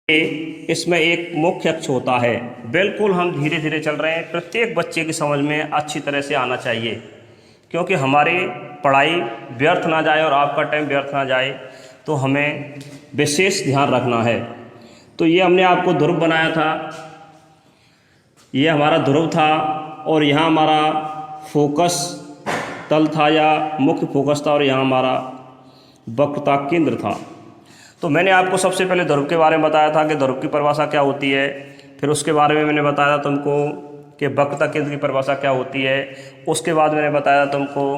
इसमें एक मुख्य अक्ष होता है। बिल्कुल हम धीरे धीरे चल रहे हैं, प्रत्येक बच्चे की समझ में अच्छी तरह से आना चाहिए, क्योंकि हमारी पढ़ाई व्यर्थ ना जाए और आपका टाइम व्यर्थ ना जाए, तो हमें विशेष ध्यान रखना है। तो ये हमने आपको ध्रुव बनाया था, ये हमारा ध्रुव था और यहाँ हमारा फोकस तल था या मुख्य फोकस था और यहाँ हमारा वक्रता केंद्र था। तो मैंने आपको सबसे पहले ध्रुव के बारे में बताया था कि ध्रुव की परिभाषा क्या होती है, फिर उसके बारे में मैंने बताया तुमको कि वक्रता केंद्र की परिभाषा क्या होती है, उसके बाद मैंने बताया तुमको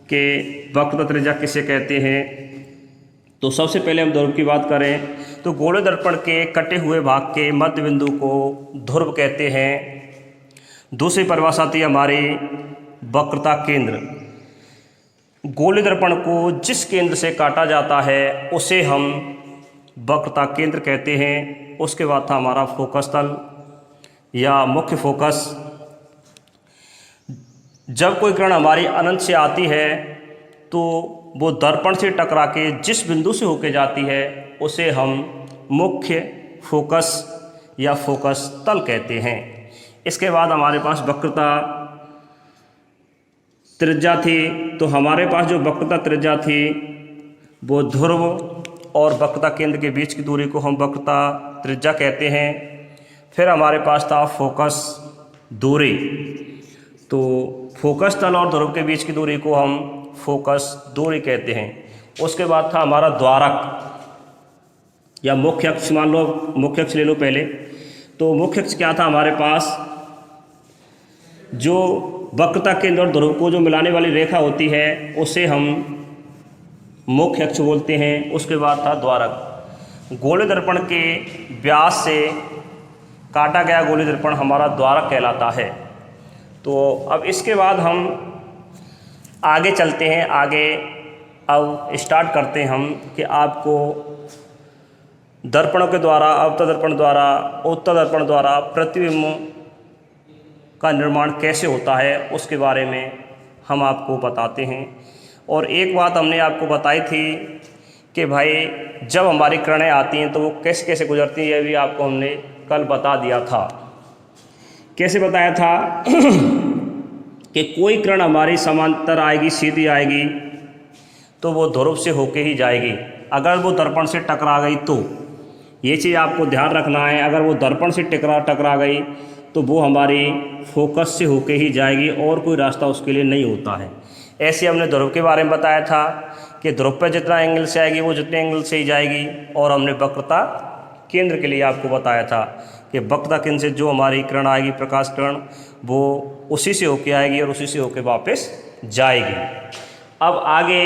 कि वक्रता त्रिज्या किसे कहते हैं। तो सबसे पहले हम ध्रुव की बात करें तो गोले दर्पण के कटे हुए भाग के मध्य बिंदु को ध्रुव कहते हैं। दूसरी परिभाषा थी हमारी वक्रता केंद्र। गोले दर्पण को जिस केंद्र से काटा जाता है उसे हम वक्रता केंद्र कहते हैं। उसके बाद था हमारा फोकस तल या मुख्य फोकस। जब कोई किरण हमारी अनंत से आती है तो वो दर्पण से टकरा के जिस बिंदु से होके जाती है उसे हम मुख्य फोकस या फोकस तल कहते हैं। इसके बाद हमारे पास वक्रता त्रिज्या थी। तो हमारे पास जो वक्रता त्रिज्या थी वो ध्रुव और वक्रता केंद्र के बीच की दूरी को हम वक्रता त्रिज्या कहते हैं। फिर हमारे पास था फोकस दूरी। तो फोकस तल और ध्रुव के बीच की दूरी को हम फोकस दूरी कहते हैं। उसके बाद था हमारा द्वारक या मुख्य अक्ष। मान लो मुख्य अक्ष ले लो पहले। तो मुख्य अक्ष क्या था हमारे पास, जो वक्रता केंद्र और ध्रुव को जो मिलाने वाली रेखा होती है उसे हम मुख्य अक्ष बोलते हैं। उसके बाद था द्वारक। गोले दर्पण के व्यास से काटा गया गोले दर्पण हमारा द्वारक कहलाता है। तो अब इसके बाद हम आगे चलते हैं। आगे अब स्टार्ट करते हैं हम कि आपको दर्पणों के द्वारा, अवतल दर्पण द्वारा, उत्तल दर्पण द्वारा प्रतिबिंब का निर्माण कैसे होता है उसके बारे में हम आपको बताते हैं। और एक बात हमने आपको बताई थी कि भाई जब हमारी किरणें आती हैं तो वो कैसे कैसे गुजरती हैं, ये भी आपको हमने कल बता दिया था। कैसे बताया था कि कोई किरण हमारी समांतर आएगी, सीधी आएगी, तो वो ध्रुव से होके ही जाएगी। अगर वो दर्पण से टकरा गई तो ये चीज़ आपको ध्यान रखना है। अगर वो दर्पण से टकरा गई तो वो हमारी फोकस से होके ही जाएगी और कोई रास्ता उसके लिए नहीं होता है। ऐसे हमने ध्रुव के बारे में बताया था कि ध्रुव पे जितना एंगल से आएगी वो जितने एंगल से ही जाएगी। और हमने वक्रता केंद्र के लिए आपको बताया था कि वक्रता केंद्र से जो हमारी किरण आएगी, प्रकाश किरण, वो उसी से होके आएगी और उसी से होके वापस जाएगी। अब आगे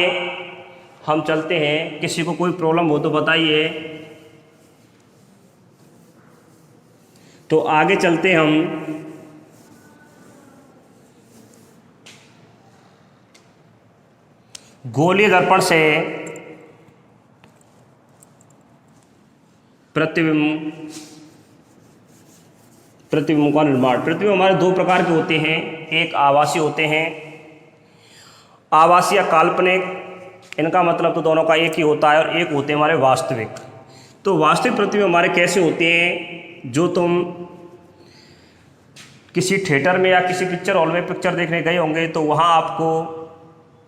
हम चलते हैं। किसी को कोई प्रॉब्लम हो तो बताइए। तो आगे चलते हम गोलीय दर्पण से प्रतिबिंब का निर्माण। प्रतिबिंब हमारे दो प्रकार के होते हैं, एक आभासी होते हैं, आभासी या काल्पनिक। इनका मतलब तो दोनों का एक ही होता है। और एक होते हैं हमारे वास्तविक। तो वास्तविक प्रतिबिंब हमारे कैसे होते हैं, जो तुम किसी थिएटर में या किसी पिक्चर हॉल में पिक्चर देखने गए होंगे तो वहाँ आपको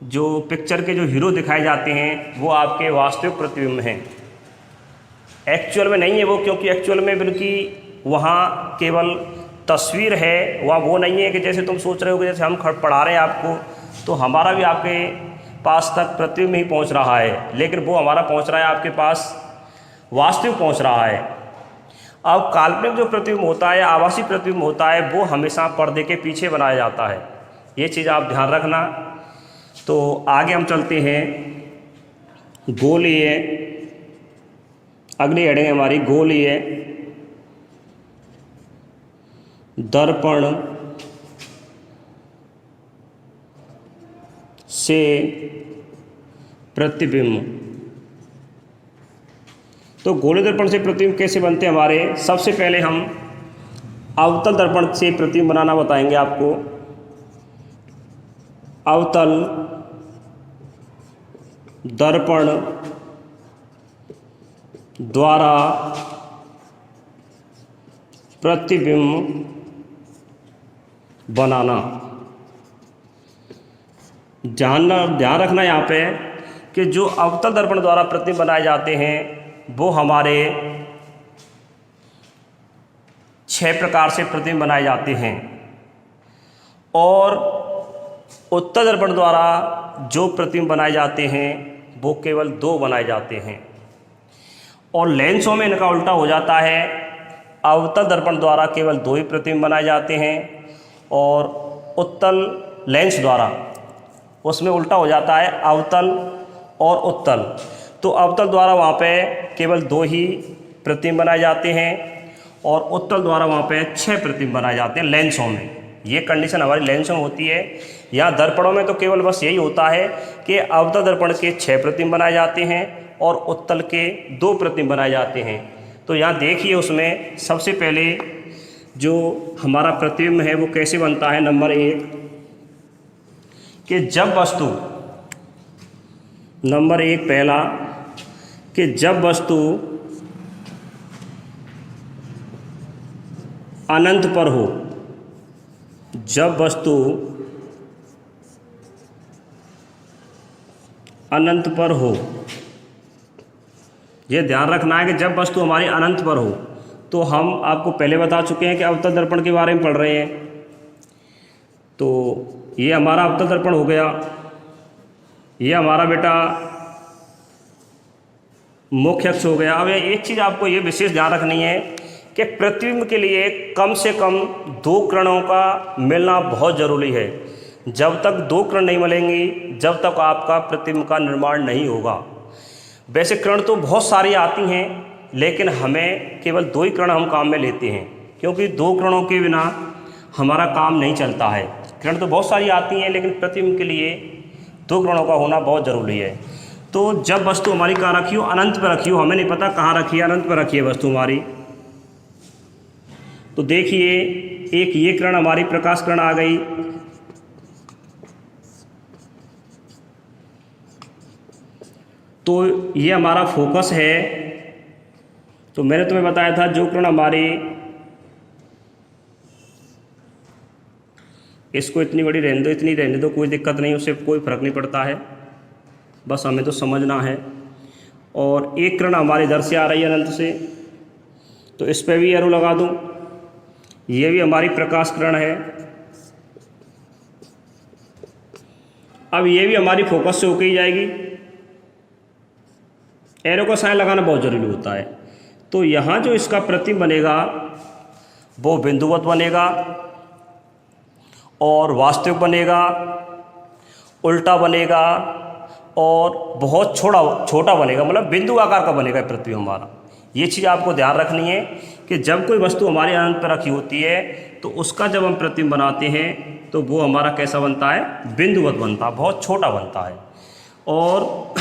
जो पिक्चर के जो हीरो दिखाए जाते हैं वो आपके वास्तविक प्रतिबिंब हैं। एक्चुअल में नहीं है वो, क्योंकि एक्चुअल में बल्कि वहाँ केवल तस्वीर है। वहाँ वो नहीं है कि जैसे तुम सोच रहे हो कि जैसे हम पढ़ा रहे हैं आपको तो हमारा भी आपके पास तक प्रतिबिंब ही पहुँच रहा है, लेकिन वो हमारा पहुँच रहा है आपके पास वास्तविक पहुँच रहा है। अब काल्पनिक जो प्रतिबिंब होता है, आभासी प्रतिबिंब होता है, वो हमेशा पर्दे के पीछे बनाया जाता है। ये चीज़ आप ध्यान rखना। तो आगे हम चलते हैं गोलीय। अगली हेडिंग हमारी गोलीय दर्पण से प्रतिबिंब। तो गोलीय दर्पण से प्रतिबिंब कैसे बनते हैं हमारे। सबसे पहले हम अवतल दर्पण से प्रतिबिंब बनाना बताएंगे आपको। अवतल दर्पण द्वारा प्रतिबिंब बनाना। ध्यान रखना यहाँ पे कि जो अवतल दर्पण द्वारा प्रतिबिंब बनाए जाते हैं वो हमारे 6 प्रकार से प्रतिबिंब बनाए जाते हैं, और उत्तल दर्पण द्वारा जो प्रतिबिंब बनाए जाते हैं वो केवल 2 बनाए जाते हैं। और लेंसों में इनका उल्टा हो जाता है, अवतल दर्पण द्वारा केवल 2 ही प्रतिबिंब बनाए जाते हैं, और उत्तल लेंस द्वारा उसमें उल्टा हो जाता है, अवतल और उत्तल। तो अवतल द्वारा वहाँ पे केवल 2 ही प्रतिबिंब बनाए जाते हैं, और उत्तल द्वारा वहाँ पे 6 प्रतिबिंब बनाए जाते हैं लेंसों में। ये कंडीशन हमारी लेंसों में होती है। यहाँ दर्पणों में तो केवल बस यही होता है कि अवतल दर्पण के 6 प्रतिबिंब बनाए जाते हैं और उत्तल के 2 प्रतिबिंब बनाए जाते हैं। तो यहाँ देखिए, उसमें सबसे पहले जो हमारा प्रतिबिंब है वो कैसे बनता है। नंबर 1 कि जब वस्तु, नंबर 1 पहला कि जब वस्तु अनंत पर हो, जब वस्तु अनंत पर हो, ये ध्यान रखना है कि जब वस्तु हमारी अनंत पर हो, तो हम आपको पहले बता चुके हैं कि अवतल दर्पण के बारे में पढ़ रहे हैं। तो ये हमारा अवतल दर्पण हो गया, ये हमारा बेटा मुख्य अक्ष हो गया। अब एक चीज़ आपको ये विशेष ध्यान रखनी है कि प्रतिबिंब के लिए कम से कम 2 किरणों का मिलना बहुत ज़रूरी है। जब तक 2 किरण नहीं मिलेंगी, जब तक आपका प्रतिबिंब का निर्माण नहीं होगा। वैसे किरण तो बहुत सारी आती हैं, लेकिन हमें केवल 2 ही किरण हम काम में लेते हैं, क्योंकि 2 किरणों के बिना हमारा काम नहीं चलता है। किरण तो बहुत सारी आती हैं, लेकिन प्रतिबिंब के लिए 2 किरणों का होना बहुत ज़रूरी है। तो जब वस्तु हमारी कहाँ रखी हो, अनंत पर रखी हो, हमें नहीं पता कहाँ रखी है, अनंत पर रखी है वस्तु हमारी। तो देखिए, एक ये किरण हमारी प्रकाश किरण आ गई, तो ये हमारा फोकस है। तो मैंने तुम्हें बताया था जो किरण हमारी, इसको इतनी बड़ी रहने दो, इतनी रहने दो, कोई दिक्कत नहीं, उससे कोई फर्क नहीं पड़ता है, बस हमें तो समझना है। और एक किरण हमारे इधर से आ रही है अनंत से, तो इस पर भी एरो लगा दूं, ये भी हमारी प्रकाश किरण है। अब ये भी हमारी फोकस से होके ही जाएगी। एरो का साइन लगाना बहुत ज़रूरी होता है। तो यहाँ जो इसका प्रतिबिंब बनेगा वो बिंदुवत बनेगा, और वास्तविक बनेगा, उल्टा बनेगा, और बहुत छोटा बनेगा, मतलब बिंदु आकार का बनेगा प्रतिबिंब हमारा। ये चीज़ आपको ध्यान रखनी है कि जब कोई वस्तु हमारे अनंत पर रखी होती है, तो उसका जब हम प्रतिबिंब बनाते हैं तो वो हमारा कैसा बनता है, बिंदुवत बनता है, बहुत छोटा बनता है। और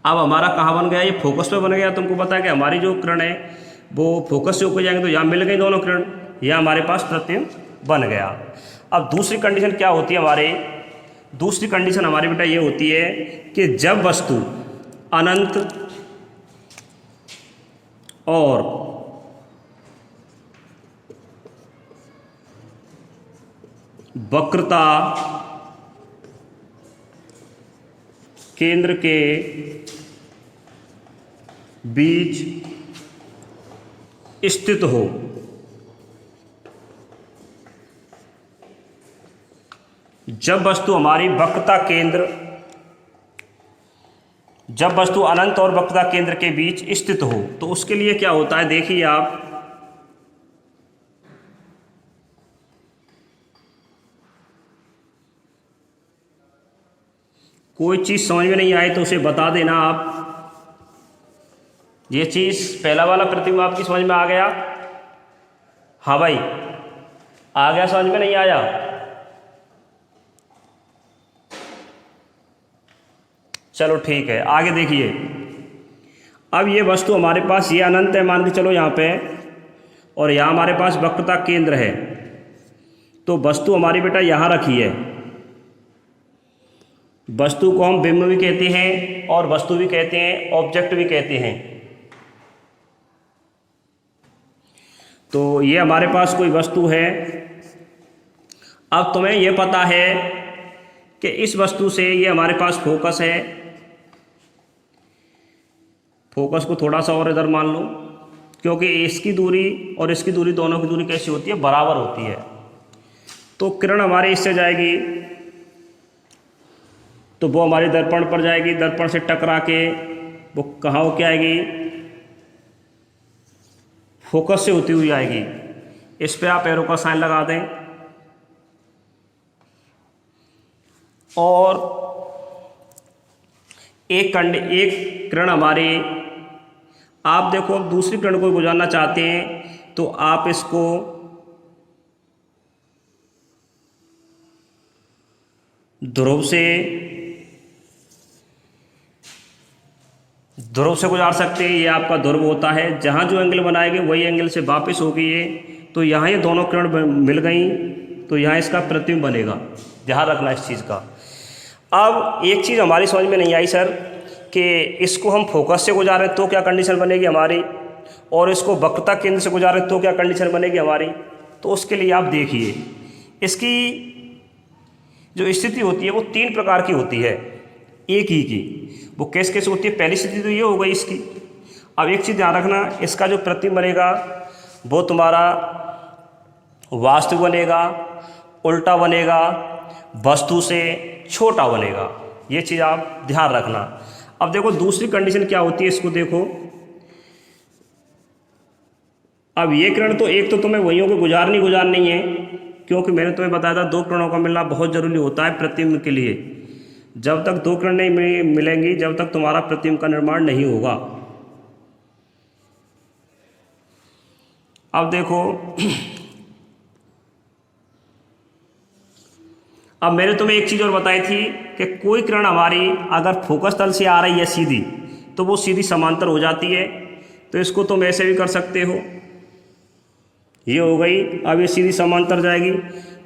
अब हमारा कहाँ बन गया, ये फोकस पे बन गया। तुमको पता है कि हमारी जो किरण है वो फोकस से होकर जाएंगे, तो यहाँ मिल गई दोनों किरण, यह हमारे पास प्रतिबिंब बन गया। अब दूसरी कंडीशन क्या होती है हमारे, दूसरी कंडीशन हमारी बेटा ये होती है कि जब वस्तु अनंत और वक्रता केंद्र के बीच स्थित हो, जब वस्तु हमारी वक्रता केंद्र, जब वस्तु अनंत और वक्रता केंद्र के बीच स्थित हो, तो उसके लिए क्या होता है, देखिए आप, कोई चीज़ समझ में नहीं आए तो उसे बता देना आप। ये चीज़ पहला वाला प्रतिबिंब आपकी समझ में आ गया? हाँ भाई, आ गया, समझ में नहीं आया? चलो ठीक है, आगे देखिए। अब ये वस्तु हमारे पास ये अनंत है, मान के चलो यहाँ पे, और यहाँ हमारे पास वक्रता केंद्र है। तो वस्तु हमारी बेटा यहाँ रखी है। वस्तु को हम बिंब भी कहते हैं और वस्तु भी कहते हैं, ऑब्जेक्ट भी कहते हैं। तो ये हमारे पास कोई वस्तु है। अब तुम्हें ये पता है कि इस वस्तु से ये हमारे पास फोकस है। फोकस को थोड़ा सा और इधर मान लो, क्योंकि इसकी दूरी और इसकी दूरी, दोनों की दूरी कैसी होती है? बराबर होती है। तो किरण हमारे इससे जाएगी तो वो हमारी दर्पण पर जाएगी, दर्पण से टकरा के वो कहाँ होके आएगी? फोकस से होती हुई आएगी। इस पे आप एरो का साइन लगा दें। और एक किरण हमारी, आप देखो अब दूसरी किरण को गुजारना चाहते हैं तो आप इसको ध्रुव से गुजार सकते हैं। ये आपका ध्रुव होता है। जहाँ जो एंगल बनाएंगे वही एंगल से वापस होगी ये। तो यहाँ ये दोनों किरण मिल गई तो यहाँ इसका प्रतिबिंब बनेगा। ध्यान रखना इस चीज़ का। अब एक चीज़ हमारी समझ में नहीं आई सर कि इसको हम फोकस से गुजारें तो क्या कंडीशन बनेगी हमारी, और इसको वक्रता केंद्र से गुजारें तो क्या कंडीशन बनेगी हमारी। तो उसके लिए आप देखिए, इसकी जो स्थिति होती है वो 3 प्रकार की होती है एक ही की। वो कैसे होती है? पहली स्थिति तो ये हो गई इसकी। अब एक चीज़ ध्यान रखना, इसका जो प्रतिबिंब बनेगा वो तुम्हारा वास्तविक बनेगा, उल्टा बनेगा, वस्तु से छोटा बनेगा। ये चीज़ आप ध्यान रखना। अब देखो दूसरी कंडीशन क्या होती है, इसको देखो। अब ये किरण तो एक तो तुम्हें वहीयों को गुजारनी है, क्योंकि मैंने तुम्हें बताया था 2 किरणों का मिलना बहुत ज़रूरी होता है प्रतिबिंब के लिए। जब तक 2 किरण नहीं मिलेंगी जब तक तुम्हारा प्रतिबिंब का निर्माण नहीं होगा। अब देखो, अब मैंने तुम्हें एक चीज़ और बताई थी कि कोई किरण हमारी अगर फोकस तल से आ रही है सीधी तो वो सीधी समांतर हो जाती है। तो इसको तुम ऐसे भी कर सकते हो, ये हो गई। अब ये सीधी समांतर जाएगी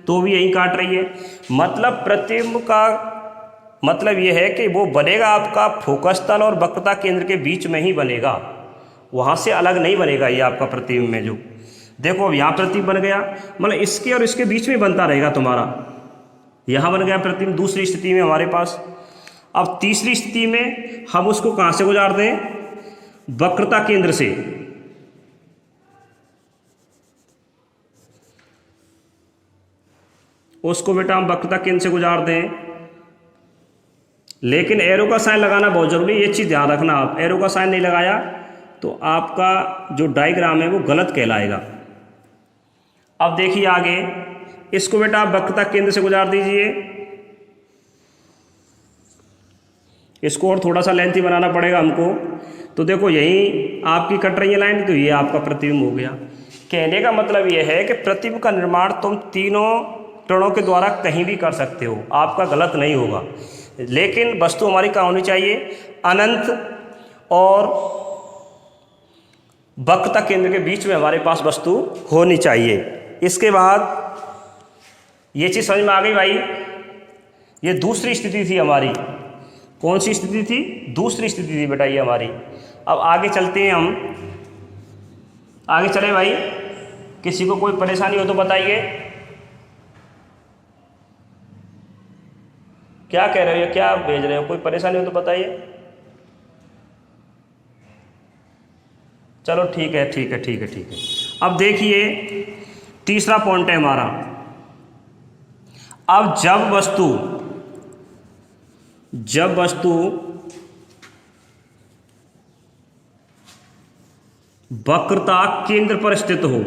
तो भी यही काट रही है। मतलब प्रतिबिंब का मतलब ये है कि वो बनेगा आपका फोकस तल और वक्रता केंद्र के बीच में ही बनेगा, वहाँ से अलग नहीं बनेगा। ये आपका प्रतिबिंब में जो देखो, अब यहाँ प्रतिबिंब बन गया, मतलब इसके और इसके बीच में बनता रहेगा तुम्हारा। यहाँ बन गया प्रतिबिंब दूसरी स्थिति में हमारे पास। अब तीसरी स्थिति में हम उसको कहाँ से गुजार दें? वक्रता केंद्र से। उसको बेटा हम वक्रता केंद्र से गुजार दें, लेकिन एरो का साइन लगाना बहुत जरूरी है। ये चीज़ ध्यान रखना, आप एरो का साइन नहीं लगाया तो आपका जो डायग्राम है वो गलत कहलाएगा। अब देखिए आगे, इसको बेटा आप वक्रता केंद्र से गुजार दीजिए। इसको और थोड़ा सा लेंथी बनाना पड़ेगा हमको। तो देखो यही आपकी कट रही है लाइन, तो ये आपका प्रतिबिंब हो गया। कहने का मतलब ये है कि प्रतिबिंब का निर्माण तुम तीनों किरणों के द्वारा कहीं भी कर सकते हो, आपका गलत नहीं होगा। लेकिन वस्तु हमारी कहाँ होनी चाहिए? अनंत और वक्रता केंद्र के बीच में हमारे पास वस्तु होनी चाहिए। इसके बाद ये चीज़ समझ में आ गई भाई। ये दूसरी स्थिति थी हमारी। कौन सी स्थिति थी? दूसरी स्थिति थी बेटा ये हमारी। अब आगे चलते हैं, हम आगे चले भाई। किसी को कोई परेशानी हो तो बताइए। क्या कह रहे हो, क्या भेज रहे हो? कोई परेशानी हो तो बताइए। चलो ठीक है ठीक है ठीक है ठीक है। अब देखिए तीसरा पॉइंट है हमारा। अब जब वस्तु वक्रता केंद्र पर स्थित हो,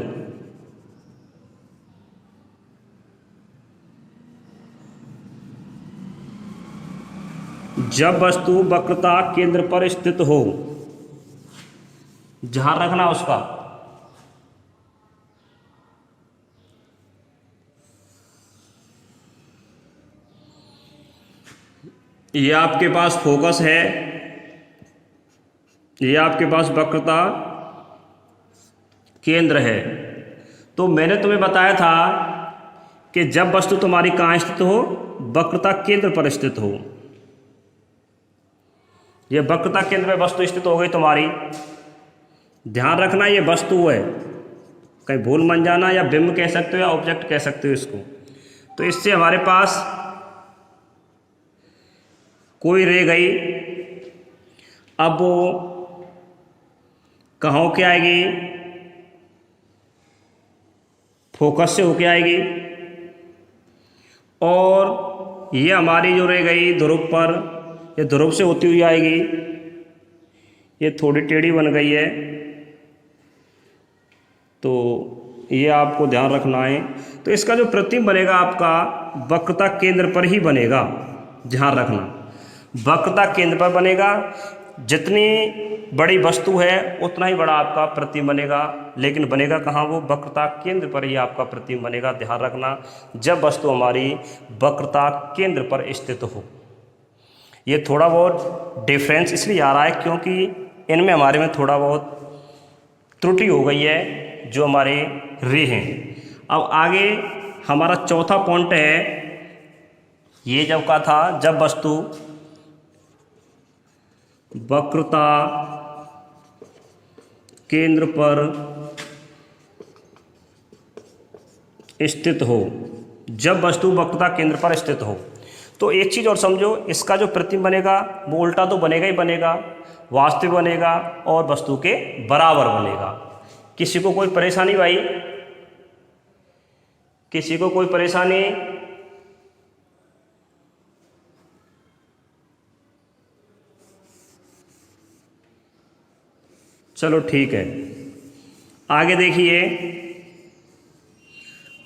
जब वस्तु वक्रता केंद्र पर स्थित हो, ध्यान रखना उसका। ये आपके पास फोकस है, ये आपके पास वक्रता केंद्र है। तो मैंने तुम्हें बताया था कि जब वस्तु तुम्हारी कहाँ स्थित हो? वक्रता केंद्र पर स्थित हो। ये वक्रता केंद्र में वस्तु स्थित हो गई तुम्हारी। ध्यान रखना ये वस्तु है, कहीं भूल मन जाना, या बिंब कह सकते हो या ऑब्जेक्ट कह सकते हो इसको। तो इससे हमारे पास कोई रे गई, अब वो कहाँ होके आएगी, फोकस से होके आएगी, और ये हमारी जो रह गई ध्रुव पर, ये ध्रुव से होती हुई आएगी। ये थोड़ी टेढ़ी बन गई है, तो ये आपको ध्यान रखना है। तो इसका जो प्रतिबिंब बनेगा आपका वक्रता केंद्र पर ही बनेगा, ध्यान रखना, वक्रता केंद्र पर बनेगा। जितनी बड़ी वस्तु है उतना ही बड़ा आपका प्रतिबिंब बनेगा, लेकिन बनेगा कहाँ, वो वक्रता केंद्र पर ही आपका प्रतिबिंब बनेगा। ध्यान रखना, जब वस्तु हमारी वक्रता केंद्र पर स्थित हो। ये थोड़ा बहुत डिफरेंस इसलिए आ रहा है क्योंकि इनमें हमारे में थोड़ा बहुत त्रुटि हो गई है जो हमारे रे हैं। अब आगे हमारा चौथा पॉइंट है, ये जब का था, जब वस्तु वक्रता केंद्र पर स्थित हो, जब वस्तु वक्रता केंद्र पर स्थित हो। तो एक चीज़ और समझो, इसका जो प्रतिबिंब बनेगा वो उल्टा तो बनेगा ही बनेगा, वास्तविक बनेगा और वस्तु के बराबर बनेगा। किसी को कोई परेशानी भाई, किसी को कोई परेशानी? चलो ठीक है, आगे देखिए।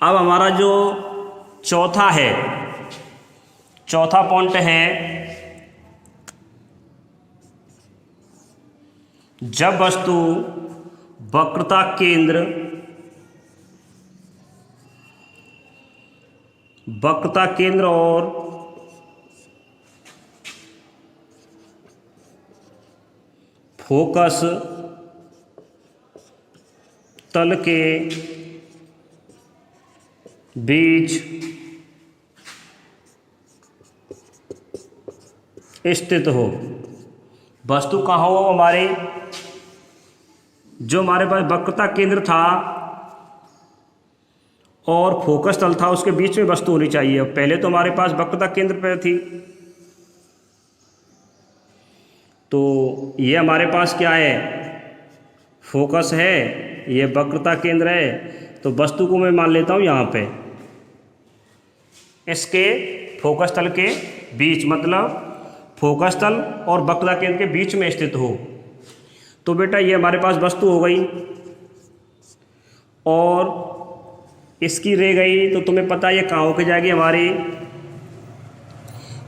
अब हमारा जो चौथा है, चौथा पॉइंट है, जब वस्तु वक्रता केंद्र और फोकस तल के बीच स्थित हो। वस्तु कहाँ हो हमारे, जो हमारे पास वक्रता केंद्र था और फोकस तल था, उसके बीच में वस्तु होनी चाहिए। पहले तो हमारे पास वक्रता केंद्र पर थी, तो ये हमारे पास क्या है, फोकस है, ये वक्रता केंद्र है। तो वस्तु को मैं मान लेता हूँ यहाँ पे, इसके फोकस तल के बीच, मतलब फोकस तल और वक्रता केंद्र के बीच में स्थित हो। तो बेटा ये हमारे पास वस्तु हो गई और इसकी रह गई, तो तुम्हें पता है ये कहाँ होके जाएगी हमारी,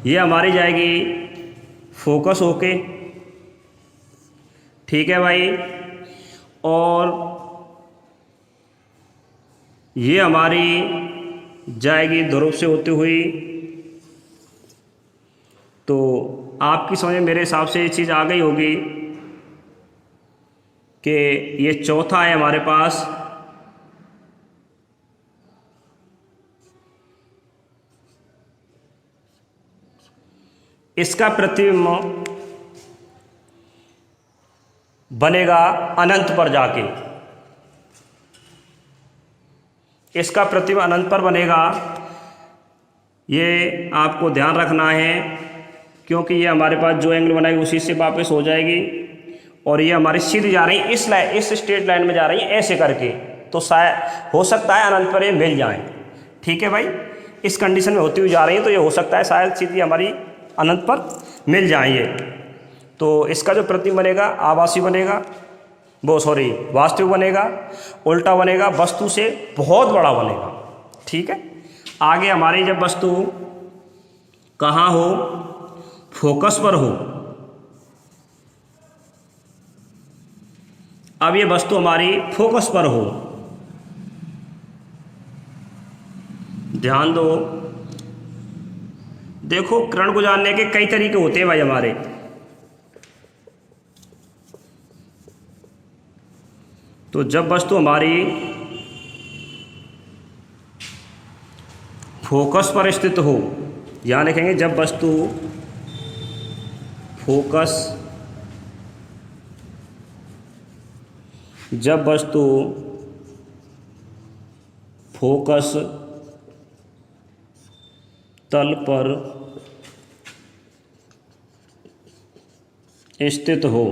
ये हमारी जाएगी फोकस होके, ठीक है भाई। और ये हमारी जाएगी ध्रुव से होती हुई। तो आपकी समझ में मेरे हिसाब से ये चीज़ आ गई होगी कि ये चौथा है हमारे पास, इसका प्रतिबिंब बनेगा अनंत पर जाके, इसका प्रतिबिंब अनंत पर बनेगा। ये आपको ध्यान रखना है क्योंकि ये हमारे पास जो एंगल बनाएगी उसी से वापस हो जाएगी, और ये हमारी सीधी जा रही है इस स्ट्रेट लाइन में जा रही है ऐसे करके, तो शायद हो सकता है अनंत पर ये मिल जाए, ठीक है भाई। इस कंडीशन में होती हुई जा रही है तो ये हो सकता है शायद सीधी हमारी अनंत पर मिल जाए ये। तो इसका जो प्रतिबिंब बनेगा आभासी बनेगा, वास्तविक बनेगा, उल्टा बनेगा, वस्तु से बहुत बड़ा बनेगा, ठीक है। आगे हमारी जब वस्तु कहाँ हो, फोकस पर हो। अब ये वस्तु हमारी फोकस पर हो, ध्यान दो। देखो किरण को जानने के कई तरीके होते हैं भाई हमारे। तो जब वस्तु हमारी फोकस पर स्थित हो, यहाँ लिखेंगे जब वस्तु फोकस, जब वस्तु फोकस तल पर स्थित हो।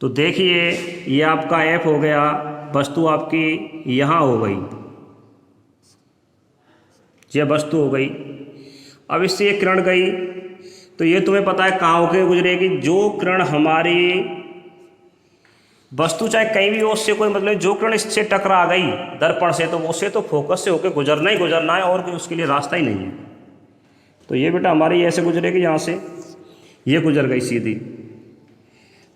तो देखिए ये आपका F हो गया, वस्तु आपकी यहाँ हो गई, यह वस्तु हो गई। अब इससे ये किरण गई, तो ये तुम्हें पता है कहाँ होकर गुजरेगी। जो किरण हमारी वस्तु चाहे कहीं भी हो, उससे कोई मतलब, जो किरण इससे टकरा गई दर्पण से, तो उससे तो फोकस से होकर गुजरना ही गुजरना है, और कोई उसके लिए रास्ता ही नहीं है। तो ये बेटा हमारी ऐसे गुजरेगी, यहाँ से ये गुजर गई सीधी।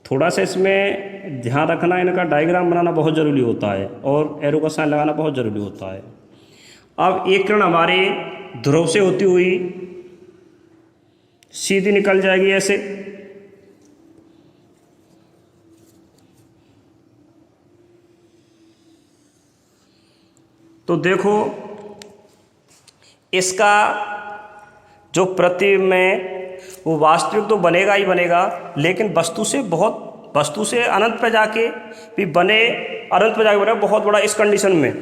थोड़ा सा इसमें ध्यान रखना, इनका डायग्राम बनाना बहुत ज़रूरी होता है और एरो का साइन लगाना बहुत ज़रूरी होता है। अब एक किरण हमारे ध्रुव से होती हुई सीधी निकल जाएगी ऐसे, तो देखो इसका जो प्रतिबिंब है वो वास्तविक तो बनेगा ही बनेगा, लेकिन वस्तु से अनंत पे जाके भी बने, अनंत पे जाके बनेगा बहुत बड़ा। इस कंडीशन में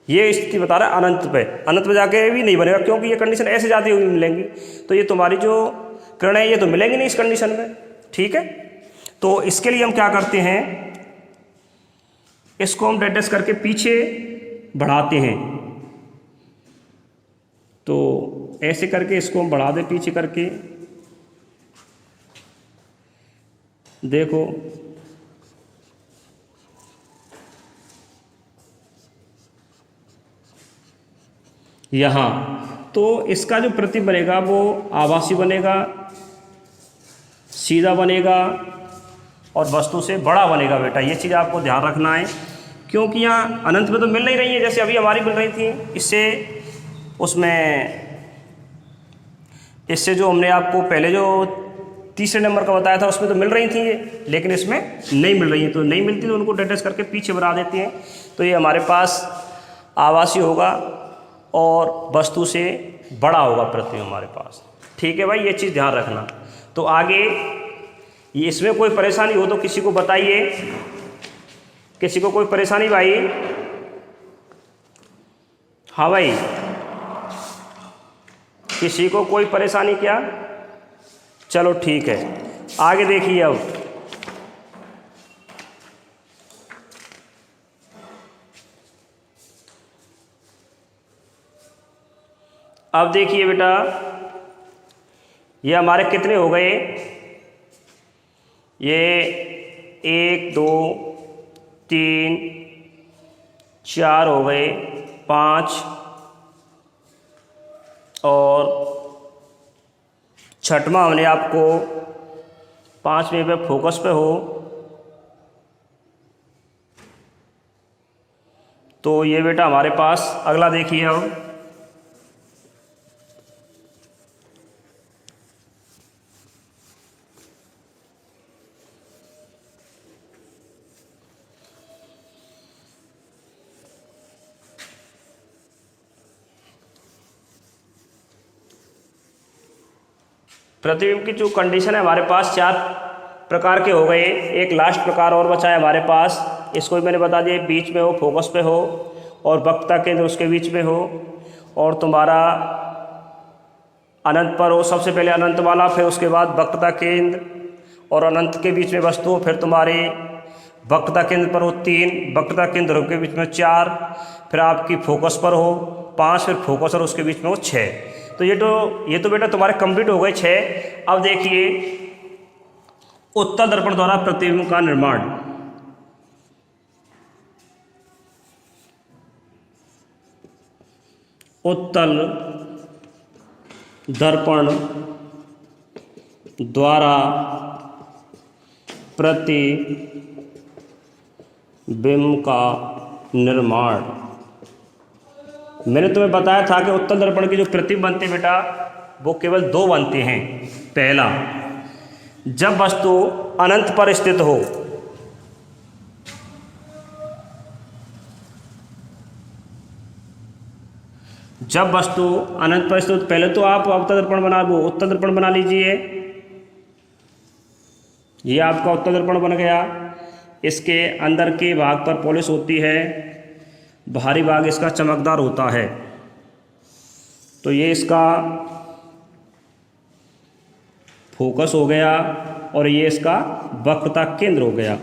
ये स्थिति बता रहा है अनंत पे जाके भी नहीं बनेगा, क्योंकि ये कंडीशन ऐसे जाती हुई मिलेंगी। तो ये तुम्हारी जो किरण है ये तो मिलेंगी नहीं इस कंडीशन में, ठीक है। तो इसके लिए हम क्या करते हैं, इसको हम डेडस करके पीछे बढ़ाते हैं। तो ऐसे करके इसको हम बढ़ा दें पीछे करके, देखो यहाँ, तो इसका जो प्रतिबिंब बनेगा वो आभासी बनेगा, सीधा बनेगा और वस्तु से बड़ा बनेगा। बेटा ये चीज़ आपको ध्यान रखना है, क्योंकि यहाँ अनंत में तो मिल नहीं रही है, जैसे अभी हमारी मिल रही थी। इससे जो हमने आपको पहले जो तीसरे नंबर का बताया था उसमें तो मिल रही थी ये, लेकिन इसमें नहीं मिल रही है। तो नहीं मिलती तो उनको डेटस करके पीछे बढ़ा देते हैं। तो ये हमारे पास आभासी होगा और वस्तु से बड़ा होगा प्रतिबिंब हमारे पास, ठीक है भाई, ये चीज़ ध्यान रखना। तो आगे ये इसमें कोई परेशानी हो तो किसी को बताइए, किसी को कोई परेशानी भाई? हाँ भाई, किसी को कोई परेशानी क्या? चलो ठीक है, आगे देखिए। अब देखिए बेटा, ये हमारे कितने हो गए? ये 1 2 3 4 हो गए, 5 और छठवां हमने आपको 5वें पे फोकस पे हो, तो ये बेटा हमारे पास अगला देखिए। अब प्रतिबिंब की जो कंडीशन है हमारे पास 4 प्रकार के हो गए। एक लास्ट प्रकार और बचा है हमारे पास, इसको भी मैंने बता दिया, बीच में हो, फोकस पे हो और वक्रता केंद्र उसके बीच में हो, और तुम्हारा अनंत पर हो। सबसे पहले अनंत वाला, फिर उसके बाद वक्रता केंद्र और अनंत के बीच में वस्तु हो, फिर तुम्हारे वक्रता केंद्र पर हो 3, वक्रता केंद्र के बीच में 4, फिर आपकी फोकस पर हो 5, फिर फोकस और उसके बीच में हो 6। तो ये तो बेटा तुम्हारे कंप्लीट हो गए 6। अब देखिए उत्तल दर्पण द्वारा प्रतिबिंब का निर्माण। उत्तल दर्पण द्वारा प्रतिबिंब का निर्माण। मैंने तुम्हें बताया था कि उत्तल दर्पण के जो प्रतिबिंब बनते बेटा वो केवल 2 बनते हैं। पहला, जब वस्तु अनंत पर स्थित हो, जब वस्तु अनंत पर स्थित, पहले तो आप उत्तल दर्पण बना लीजिए। ये आपका उत्तल दर्पण बन गया। इसके अंदर के भाग पर पॉलिश होती है, बाहरी भाग इसका चमकदार होता है। तो ये इसका फोकस हो गया और ये इसका वक्रता केंद्र हो गया।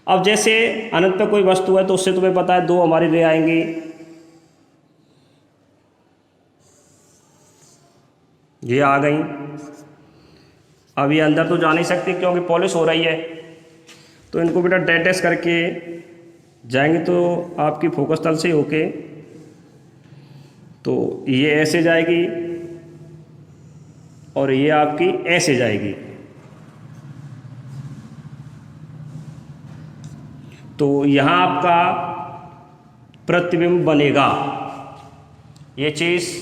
अब जैसे अनंत पे कोई वस्तु है तो उससे तुम्हें पता है 2 हमारी रे आएंगी, ये आ गई। अब ये अंदर तो जा नहीं सकती क्योंकि पॉलिश हो रही है, तो इनको बेटा डैश करके जाएंगे तो आपकी फोकस तल से होके तो ये ऐसे जाएगी और ये आपकी ऐसे जाएगी। तो यहाँ आपका प्रतिबिंब बनेगा। ये चीज़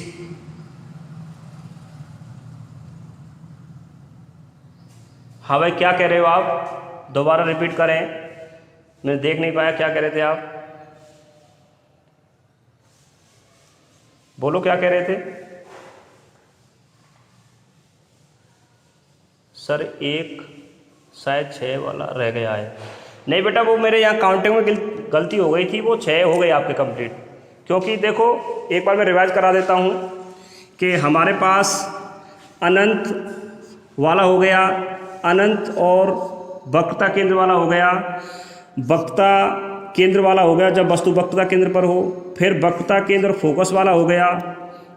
हाँ भाई, क्या कह रहे हो आप? दोबारा रिपीट करें, मैं देख नहीं पाया क्या कह रहे थे आप। बोलो क्या कह रहे थे? सर एक शायद 6 वाला रह गया है। नहीं बेटा, वो मेरे यहाँ काउंटिंग में गलती हो गई थी, वो 6 हो गई आपके कंप्लीट। क्योंकि देखो एक बार मैं रिवाइज करा देता हूँ कि हमारे पास अनंत वाला हो गया, अनंत और वक्रता केंद्र वाला हो गया, वक्रता केंद्र वाला हो गया जब वस्तु वक्रता केंद्र पर हो, फिर वक्रता केंद्र फोकस वाला हो गया,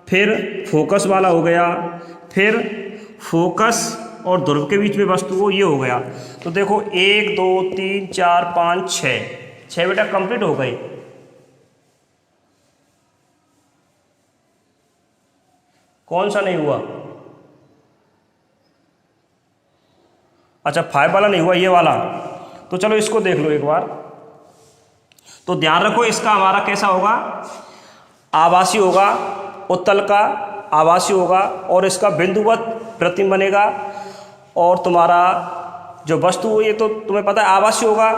फिर फोकस वाला हो गया, फिर फोकस और ध्रुव के बीच में वस्तु हो, ये हो गया। तो देखो 1 2 3 4 5 6 बेटा कंप्लीट हो गई। कौन सा नहीं हुआ? अच्छा 5 वाला नहीं हुआ, ये वाला। तो चलो इसको देख लो एक बार। तो ध्यान रखो इसका हमारा कैसा होगा, आभासी होगा, उत्तल का आभासी होगा और इसका बिंदुवत प्रतिबिंब बनेगा। और तुम्हारा जो वस्तु हो ये तो तुम्हें पता है आभासी होगा,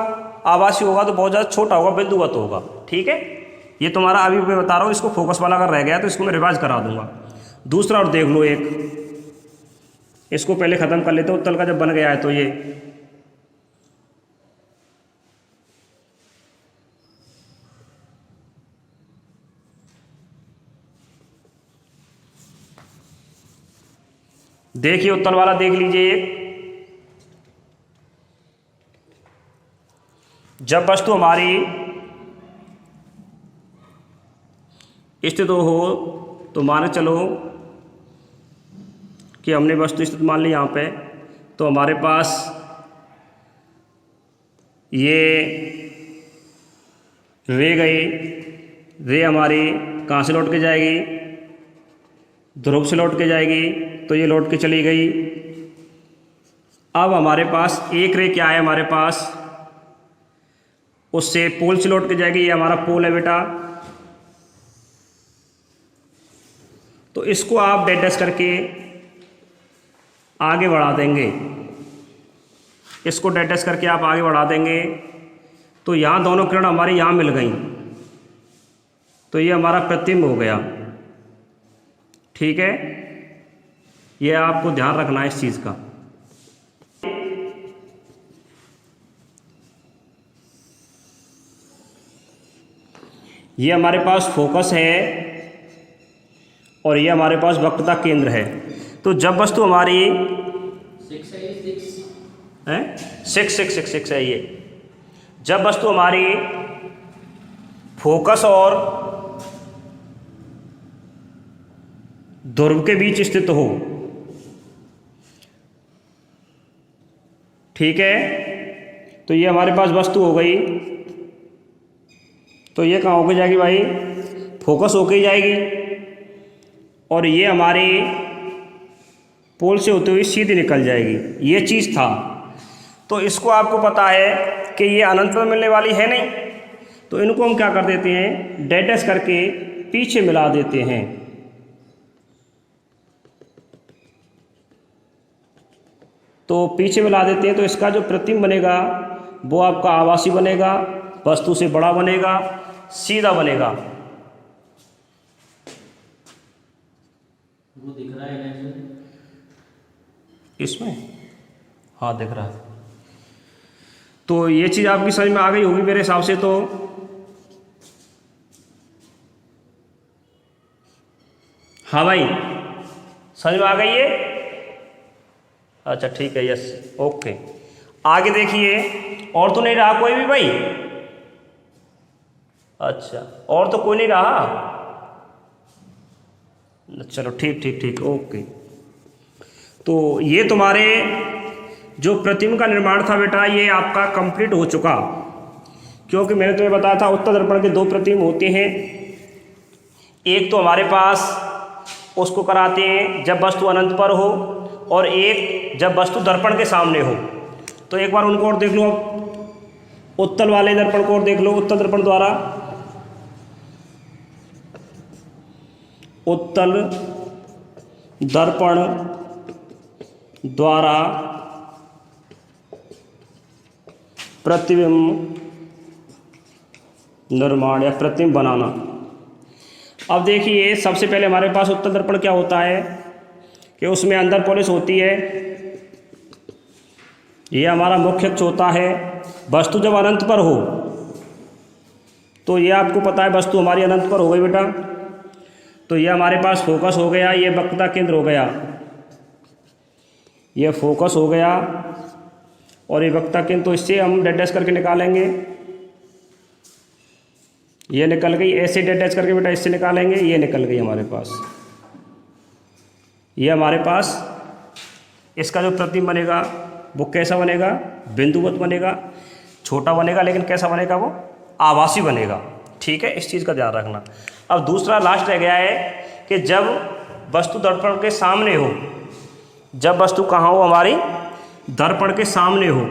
आभासी होगा तो बहुत ज़्यादा छोटा होगा, बिंदुवत होगा। ठीक है, ये तुम्हारा अभी मैं बता रहा हूँ। इसको फोकस वाला अगर रह गया तो इसको मैं रिवाइज करा दूंगा। दूसरा और देख लो एक, इसको पहले ख़त्म कर लेते हैं। उत्तल का जब बन गया है तो ये देखिए, उत्तल वाला देख लीजिए। जब वस्तु हमारी स्थित हो तो मान चलो कि हमने वस्तु स्थित मान ली यहाँ पे, तो हमारे पास ये रे गई, रे हमारी कहाँ से लौट के जाएगी? ध्रुव से लौट के जाएगी, तो ये लौट के चली गई। अब हमारे पास एक रे क्या है, हमारे पास उससे पोल से लौट के जाएगी, ये हमारा पोल है बेटा। तो इसको आप डैश करके आगे बढ़ा देंगे, इसको डैश करके आप आगे बढ़ा देंगे। तो यहाँ दोनों किरण हमारी यहाँ मिल गई, तो ये हमारा प्रतिबिंब हो गया। ठीक है, ये आपको ध्यान रखना है इस चीज़ का। ये हमारे पास फोकस है और ये हमारे पास वक्रता केंद्र है। तो जब वस्तु हमारी 6 है ये, जब वस्तु हमारी फोकस और ध्रुव के बीच स्थित हो, ठीक है, तो ये हमारे पास वस्तु हो गई। तो ये कहाँ होके जाएगी भाई? फोकस होके ही जाएगी और ये हमारे पोल से होते हुए सीधी निकल जाएगी। ये चीज़ था। तो इसको आपको पता है कि ये अनंत में मिलने वाली है नहीं, तो इनको हम क्या कर देते हैं, डैश करके पीछे मिला देते हैं। तो पीछे मिला देते हैं, तो इसका जो प्रतिबिंब बनेगा वो आपका आभासी बनेगा, वस्तु से बड़ा बनेगा, सीधा बनेगा। वो दिख रहा है ना इसमें? हाँ दिख रहा है। तो ये चीज़ आपकी समझ में आ गई होगी मेरे हिसाब से। तो हाँ भाई, समझ में आ गई ये? अच्छा ठीक है, यस, ओके। आगे देखिए, और तो नहीं रहा कोई भी भाई? अच्छा, और तो कोई नहीं रहा? चलो ठीक ठीक ठीक, ओके। तो ये तुम्हारे जो प्रतिबिंब का निर्माण था बेटा, ये आपका कंप्लीट हो चुका, क्योंकि मैंने तुम्हें बताया था उत्तल दर्पण के दो प्रतिबिंब होते हैं। एक तो हमारे पास उसको कराते हैं जब वस्तु अनंत पर हो, और एक जब वस्तु दर्पण के सामने हो। तो एक बार उनको और देख लो, अब उत्तल वाले दर्पण को और देख लो। उत्तल दर्पण द्वारा, उत्तल दर्पण द्वारा प्रतिबिंब निर्माण या प्रतिबिंब बनाना। अब देखिए, सबसे पहले हमारे पास उत्तल दर्पण क्या होता है कि उसमें अंदर पॉलिश होती है। ये हमारा मुख्य अक्ष होता है। वस्तु जब अनंत पर हो, तो ये आपको पता है वस्तु हमारी अनंत पर हो गई बेटा, तो ये हमारे पास फोकस हो गया, ये वक्रता केंद्र हो गया, ये फोकस हो गया, और ये वक्रता केंद्र। तो इससे हम डैश डैश करके निकालेंगे, ये निकल गई। ऐसे डैश डैश करके बेटा इससे निकालेंगे, ये निकल गई हमारे पास। ये हमारे पास इसका जो प्रतिबिंब बनेगा वो कैसा बनेगा? बिंदुवत बनेगा, छोटा बनेगा, लेकिन कैसा बनेगा? वो आभासी बनेगा। ठीक है, इस चीज़ का ध्यान रखना। अब दूसरा लास्ट रह गया है कि जब वस्तु दर्पण के सामने हो, जब वस्तु कहाँ हो? हमारी दर्पण के सामने हो।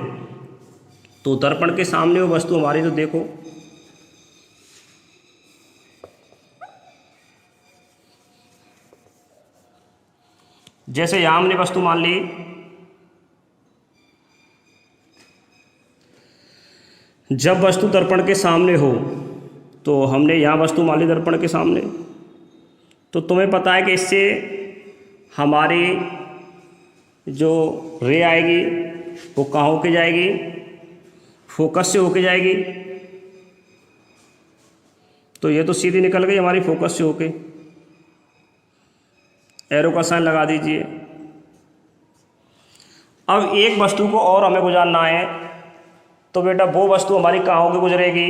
तो दर्पण के सामने हो वस्तु हमारी, तो देखो जैसे यहाँ हमने वस्तु मान ली, जब वस्तु दर्पण के सामने हो, तो हमने यहाँ वस्तु मान ली दर्पण के सामने। तो तुम्हें पता है कि इससे हमारी जो रे आएगी वो कहाँ होके जाएगी? फोकस से होके जाएगी। तो ये तो सीधी निकल गई हमारी फोकस से होके। एरो का साइन लगा दीजिए। अब एक वस्तु को और हमें गुजारना है, तो बेटा वो वस्तु हमारी कहाँ होकर गुजरेगी?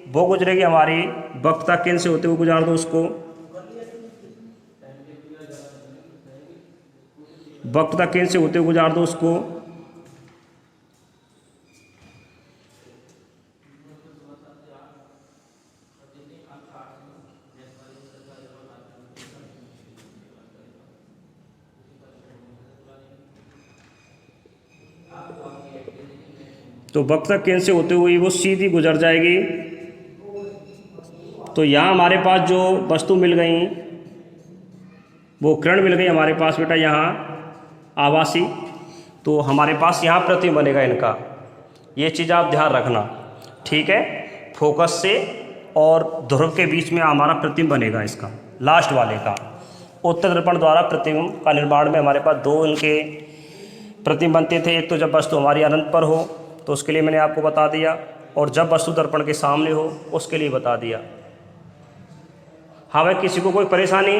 वो गुजरेगी हमारी वक्रता केंद्र से होते हुए, गुजार दो उसको। वक्रता केंद्र से होते हुए गुजार दो उसको। तो वक्रता केंद्र से होते हुए वो सीधी गुजर जाएगी। तो यहाँ हमारे पास जो वस्तु मिल गई, वो किरण मिल गई हमारे पास बेटा, यहाँ आभासी। तो हमारे पास यहाँ प्रतिबिंब बनेगा इनका। ये चीज़ आप ध्यान रखना, ठीक है। फोकस से और ध्रुव के बीच में हमारा प्रतिबिंब बनेगा इसका, लास्ट वाले का। उत्तल दर्पण द्वारा प्रतिबिंब का निर्माण में हमारे पास दो इनके प्रतिबिंब बनते थे। एक तो जब वस्तु हमारी अनंत पर हो, तो उसके लिए मैंने आपको बता दिया, और जब वस्तु दर्पण के सामने हो उसके लिए बता दिया। हाँ भाई, किसी को कोई परेशानी?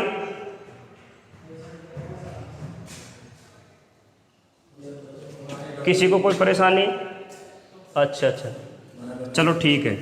किसी को कोई परेशानी? अच्छा अच्छा, चलो ठीक है।